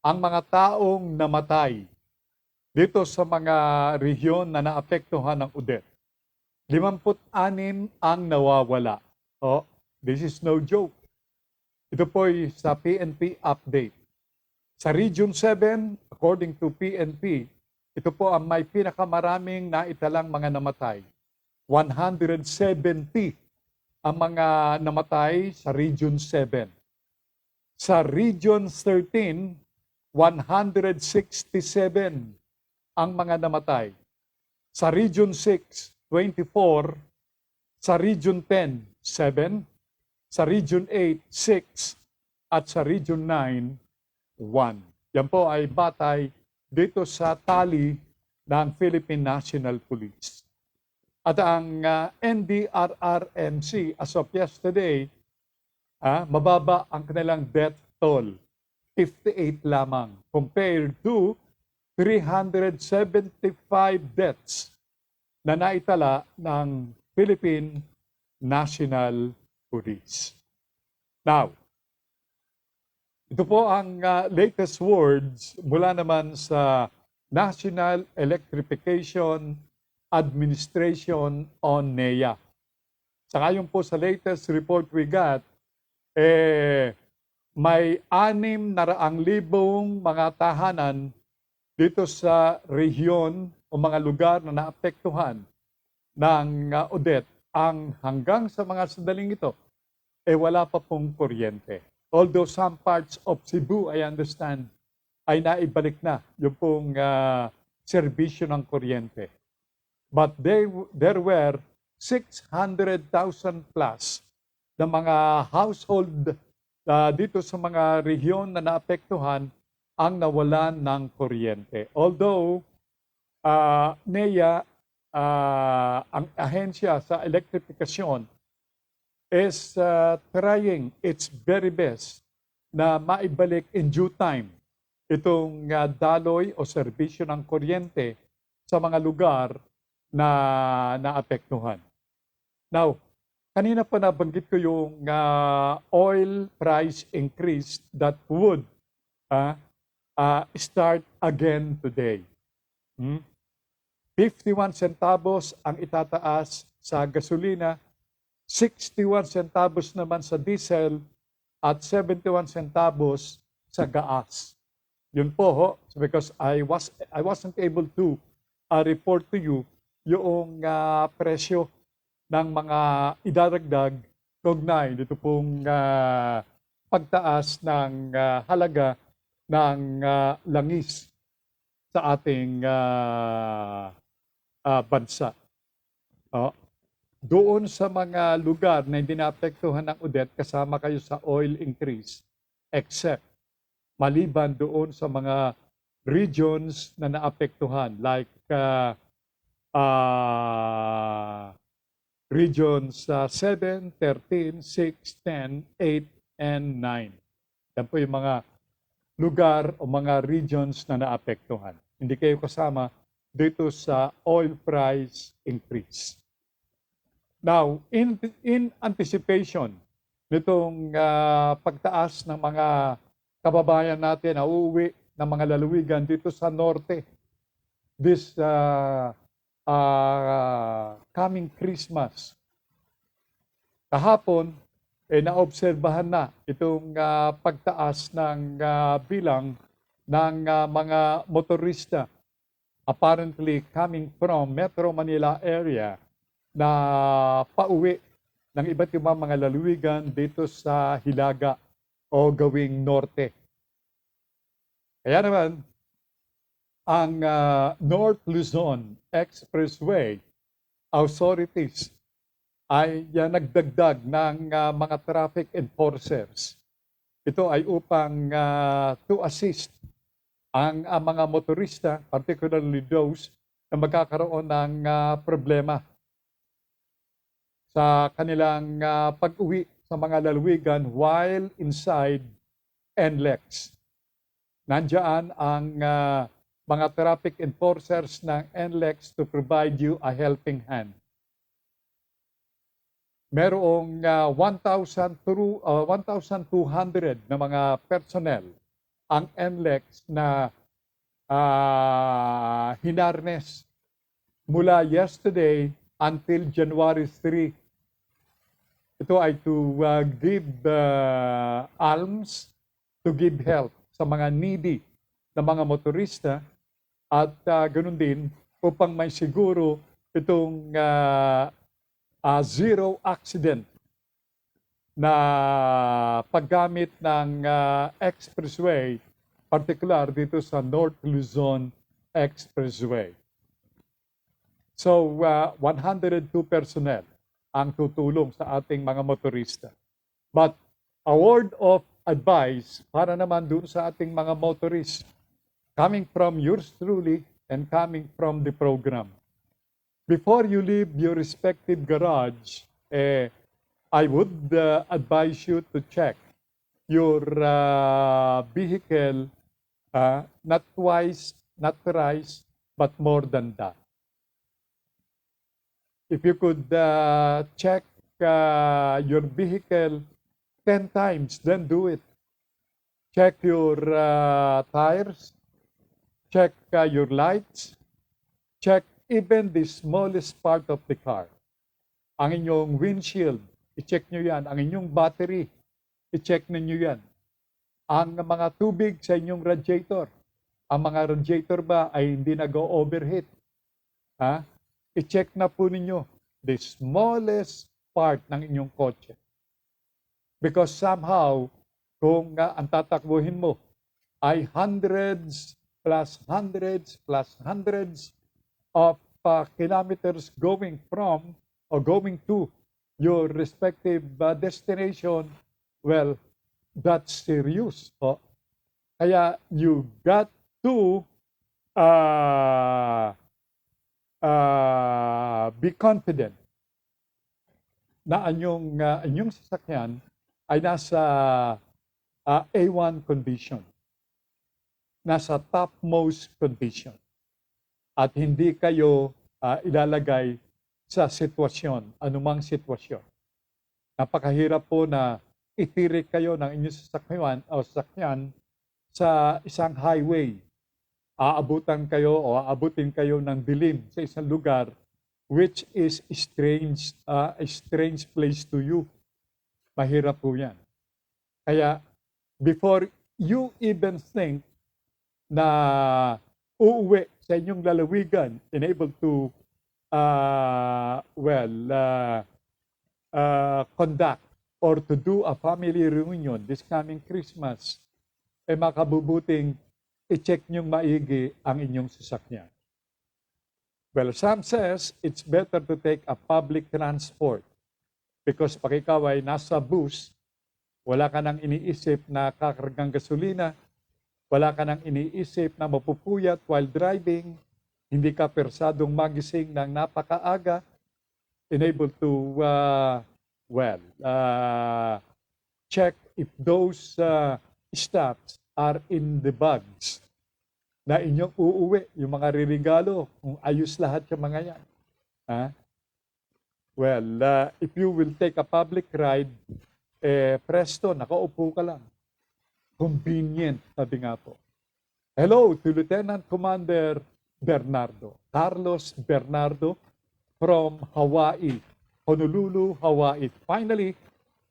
ang mga taong namatay dito sa mga rehiyon na naapektuhan ng Odette. 56 ang nawawala. This is no joke. Ito po ay sa PNP update. Sa Region 7, according to PNP, ito po ang may pinakamaraming naitalang mga namatay. 170 ang mga namatay sa Region 7. Sa Region 13, 167 ang mga namatay. Sa Region 6, 24. Sa Region 10, 7. Sa Region 8, 6. At sa Region 9, 1. Yan po ay batay dito sa tali ng Philippine National Police. At ang NDRRMC as of yesterday, mababa ang kanilang death toll, 58 lamang, compared to 375 deaths na naitala ng Philippine National Police. Now, ito po ang latest words mula naman sa National Electrification Administration on NEA. Saka yung po sa latest report we got, may 600,000 mga tahanan dito sa rehiyon o mga lugar na naapektuhan ng Odette ang hanggang sa mga sandaling ito, wala pa pong kuryente. Although some parts of Cebu, I understand, ay naibalik na yung pong serbisyo ng kuryente. But there were 600,000 plus na mga household dito sa mga rehiyon na naapektuhan ang nawalan ng kuryente. Although NEA, ang ahensya sa elektrifikasyon, is trying its very best na maibalik in due time itong daloy o serbisyo ng kuryente sa mga lugar na naapektuhan. Now, kanina pa nabanggit ko yung oil price increase that would start again today. 51 centavos ang itataas sa gasolina, 61 centavos naman sa diesel, at 71 centavos sa gas. Yun po, because I wasn't able to report to you yung presyo ng mga idaragdag kaugnay dito pong pagtaas ng halaga ng langis sa ating bansa. Doon sa mga lugar na hindi naapektuhan ng Odette, kasama kayo sa oil increase, except maliban doon sa mga regions na naapektuhan, like regions 7, 13, 6, 10, 8, and 9. Yan po yung mga lugar o mga regions na naapektuhan. Hindi kayo kasama dito sa oil price increase. Now, in anticipation nitong pagtaas ng mga kababayan natin na uuwi ng mga lalawigan dito sa norte, this coming Christmas, kahapon, naobserbahan na itong pagtaas ng bilang ng mga motorista apparently coming from Metro Manila area na pauwi ng iba't ibang mga lalawigan dito sa Hilaga o gawing norte. Kaya naman, ang North Luzon Expressway authorities ay nagdagdag ng mga traffic enforcers. Ito ay upang to assist ang mga motorista, particularly those na magkakaroon ng problema sa kanilang pag-uwi sa mga lalawigan while inside NLEX. Nandiyan ang mga traffic enforcers ng NLEX to provide you a helping hand. Merong 1,200 na mga personnel ang NLEX na hinarness mula yesterday until January 3. Ito ay to give alms, to give help sa mga needy na mga motorista at ganun din upang may siguro itong zero accident na paggamit ng expressway, particular dito sa North Luzon Expressway. So, 102 personnel ang tutulong sa ating mga motorista. But a word of advice para naman dun sa ating mga motorists, coming from yours truly and coming from the program. Before you leave your respective garage, I would advise you to check your vehicle not twice, not thrice, but more than that. If you could check your vehicle 10 times, then do it. Check your tires, check your lights, check even the smallest part of the car. Ang inyong windshield, i-check nyo yan. Ang inyong battery, i-check ninyo yan. Ang mga tubig sa inyong radiator, ang mga radiator ba ay hindi nag-overheat? I-check na po ninyo the smallest part ng inyong kotse. Because somehow, kung ang tatakbuhin mo ay hundreds plus hundreds plus hundreds of kilometers going from or going to your respective destination, well, that's serious. Kaya you got to be confident na inyong sasakyan ay nasa A1 condition, nasa topmost condition, at hindi kayo ilalagay sa sitwasyon, anumang sitwasyon. Napakahirap po na itirik kayo ng inyong sasakyan sa isang highway. Aabutan kayo o aabutin kayo ng dilim sa isang lugar which is a strange place to you. Mahirap po yan. Kaya before you even think na uuwi sa inyong lalawigan and able to conduct or to do a family reunion this coming Christmas, makabubuting i-check nyong maigi ang inyong sasakyan. Well, some says it's better to take a public transport because pag ikaw ay nasa bus, wala ka nang iniisip na kakargang gasolina, wala ka nang iniisip na mapupuyat while driving, hindi ka persadong magising ng napakaaga, unable to, check if those stops are in the bags. na inyong uuwi, yung mga ririgalo, kung ayos lahat yung mga yan. Ha? Well, if you will take a public ride, presto, nakaupo ka lang. Convenient, sabi nga po. Hello to Lieutenant Commander Bernardo, Carlos Bernardo from Hawaii, Honolulu, Hawaii. Finally,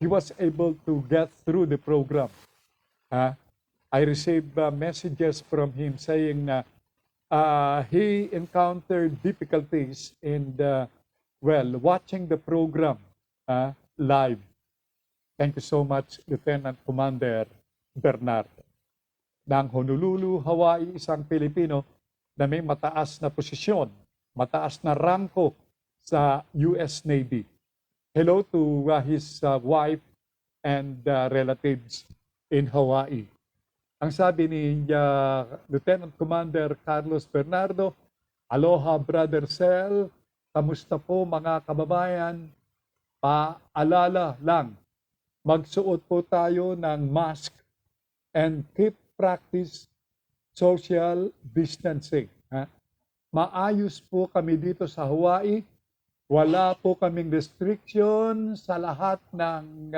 he was able to get through the program. I received messages from him saying na he encountered difficulties in watching the program live. Thank you so much, Lieutenant Commander Bernardo. Ng Honolulu, Hawaii, isang Pilipino na may mataas na posisyon, mataas na rangko sa US Navy. Hello to his wife and relatives in Hawaii. Ang sabi ni Lieutenant Commander Carlos Bernardo, Aloha Brother Cel, kamusta po mga kababayan? Paalala lang, magsuot po tayo ng mask and keep practice social distancing. Maayos po kami dito sa Hawaii. Wala po kaming restriction sa lahat ng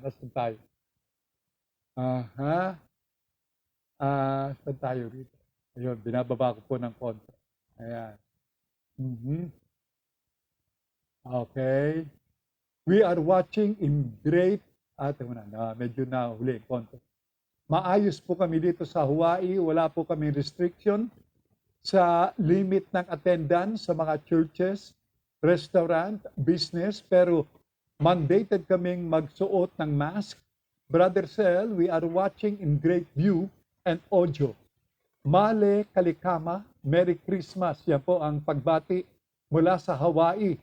nasaan tayo? Saan tayo rito? Ayun, binababa ko po ng konti. Ayan. Okay. We are watching in great, medyo nahuli konti. Maayos po kami dito sa Hawaii, wala po kami restriction sa limit ng attendance sa mga churches, restaurant, business, pero mandated kaming magsuot ng mask. Brother Cel, we are watching in great view and audio. Male Kalikama, Merry Christmas. Yan po ang pagbati mula sa Hawaii.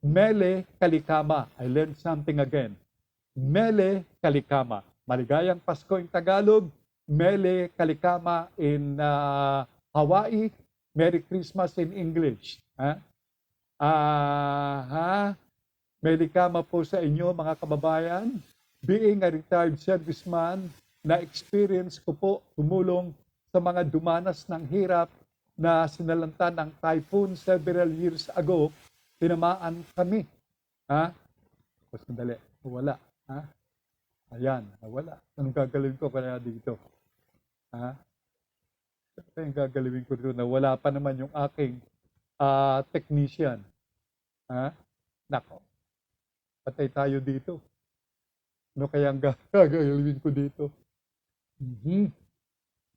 Mele Kalikama. I learned something again. Mele Kalikama. Maligayang Pasko in Tagalog. Mele Kalikama in Hawaii. Merry Christmas in English. Melikama po sa inyo mga kababayan. Being a retired serviceman, na-experience ko po tumulong sa mga dumanas ng hirap na sinalanta ng typhoon several years ago. Tinamaan kami. Sandali, wala. Ayan, wala. Anong gagalawin ko kaya dito? Ano yung gagalawin ko dito? Wala pa naman yung aking technician. Nako, patay tayo dito. Ano kaya ang gagalawin ko dito?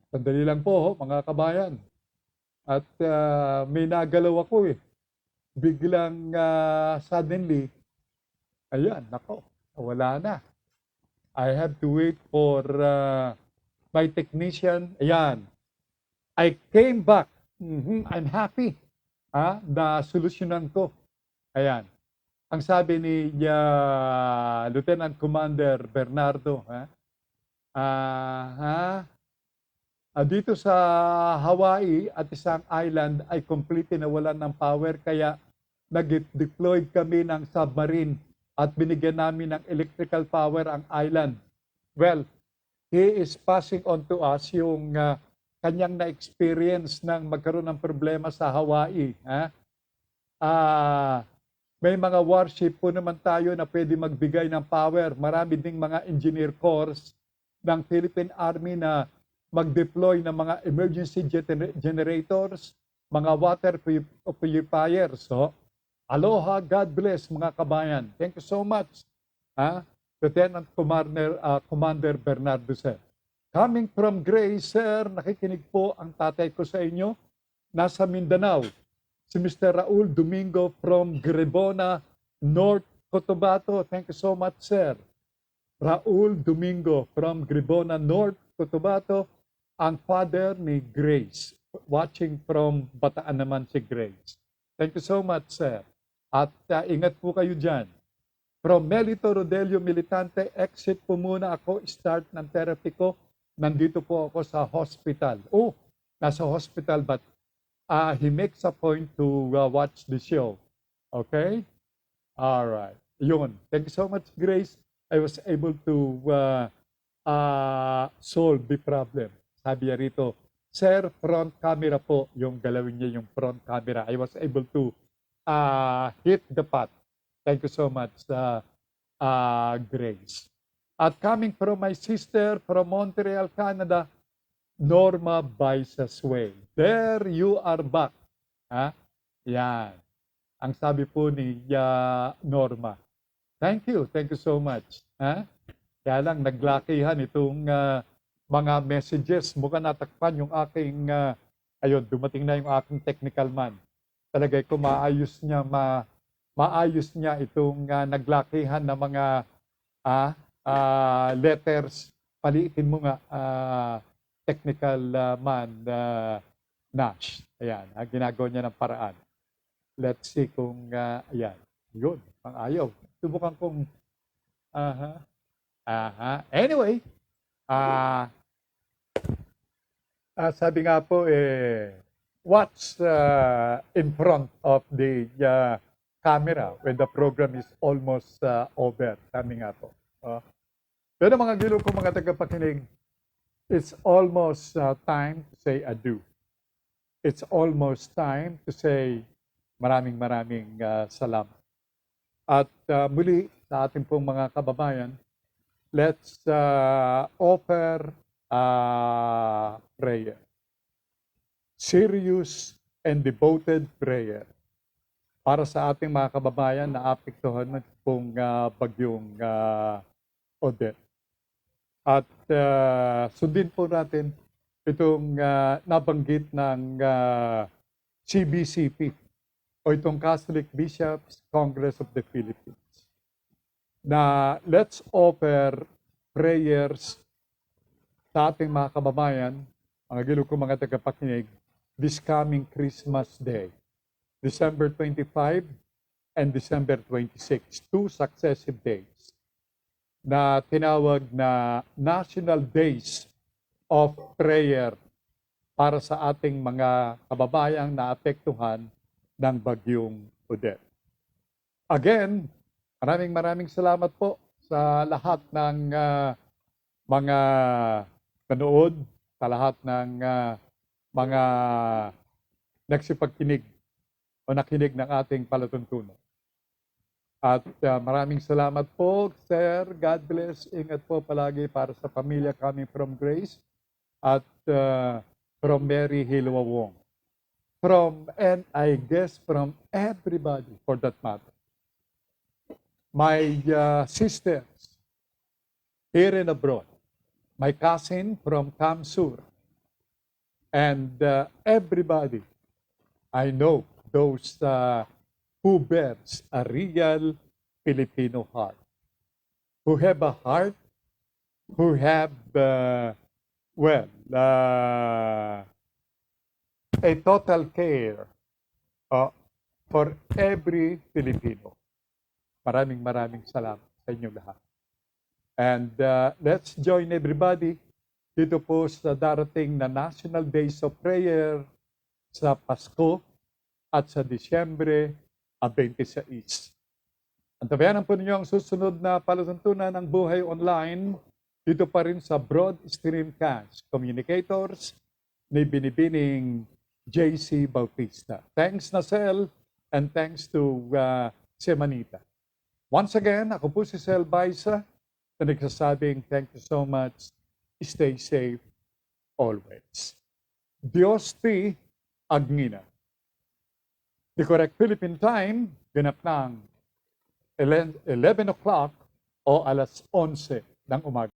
Sandali lang po, mga kabayan. At may nagalaw ako Biglang suddenly, ayan, nako, wala na. I have to wait for my technician. Ayan, I came back. I'm happy na solusyonan ko. Ayan. Ang sabi ni Lieutenant Commander Bernardo, dito sa Hawaii at isang island ay completely nawalan ng power kaya nag-deploy kami ng submarine at binigyan namin ng electrical power ang island. Well, he is passing on to us yung kanyang na-experience ng magkaroon ng problema sa Hawaii. May mga warship po naman tayo na pwede magbigay ng power. Marami ding mga engineer corps ng Philippine Army na mag-deploy ng mga emergency generators, mga water purifiers. So, aloha, God bless mga kabayan. Thank you so much. Lieutenant Commander Bernardo, sir. Coming from Grace, sir, nakikinig po ang tatay ko sa inyo. Nasa Mindanao. Si Mr. Raul Domingo from Grebona, North Cotabato. Thank you so much, sir. Raul Domingo from Grebona, North Cotabato. Ang father ni Grace. Watching from Bataan naman si Grace. Thank you so much, sir. At ingat po kayo dyan. From Melito Rodelio Militante, exit po muna ako, start ng therapy ko. Nandito po ako sa hospital. Nasa hospital but he makes a point to watch the show. Okay? Alright. Yun. Thank you so much, Grace. I was able to solve the problem. Sabi niya rito, Sir, front camera po, yung galawin niya yung front camera. I was able to hit the pot. Thank you so much, Grace. At coming from my sister from Montreal, Canada, Norma Baisasway. There you are back. Ha? Yan. Ang sabi po ni Norma. Thank you so much. Ha? Kaya lang, naglakihan itong mga messages. Mukhang natakpan yung aking, ayun, dumating na yung aking technical man. Talagay ko maayos niya itong naglakihan na mga letters. Paliitin mo nga, technical man, Nash. Ayan, ginagawa niya ng paraan. Let's see kung, ayan, yun, pang ayaw. Subukan kong, anyway, sabi nga po, what's in front of the camera when the program is almost over? Sabi nga po. Pero mga gilo ko, mga tagapakinig, it's almost time to say adieu. It's almost time to say maraming salamat. At muli sa ating pong mga kababayan, let's offer prayer. Serious and devoted prayer para sa ating mga kababayan na apektuhan ng pong bagyong Odette. At sundin po natin itong nabanggit ng CBCP o itong Catholic Bishops Congress of the Philippines na let's offer prayers sa ating mga kababayan, mga gilo ko mga tagapakinig, this coming Christmas Day, December 25 and December 26, 2 successive days na tinawag na National Days of Prayer para sa ating mga kababayang naapektuhan ng bagyong Odette. Again, maraming salamat po sa lahat ng mga nanood, sa lahat ng mga nagsipagkinig o nakinig ng ating palatuntunan. At maraming salamat po, Sir. God bless. Ingat po palagi para sa pamilya coming from Grace at from Mary Hilwa Wong. And I guess from everybody for that matter. My sisters here and abroad, my cousin from Kamsur, and everybody I know, those who bears a real Filipino heart, who have a heart, who have, a total care for every Filipino. Maraming salamat sa inyong lahat. And let's join everybody dito po sa darating na National Days of Prayer sa Pasko at sa Disyembre 26. Antabayanan po ninyo ang susunod na palatuntunan ng Buhay Online dito pa rin sa Broad Streamcast Communicators ni Binibining JC Bautista. Thanks, Nacel, and thanks to Semanita. Once again, ako po si Sel Baisa na nagsasabing thank you so much. Stay safe always. Diyos ti Agnina. The correct Philippine time, ganap ng 11 o'clock o alas 11 ng umaga.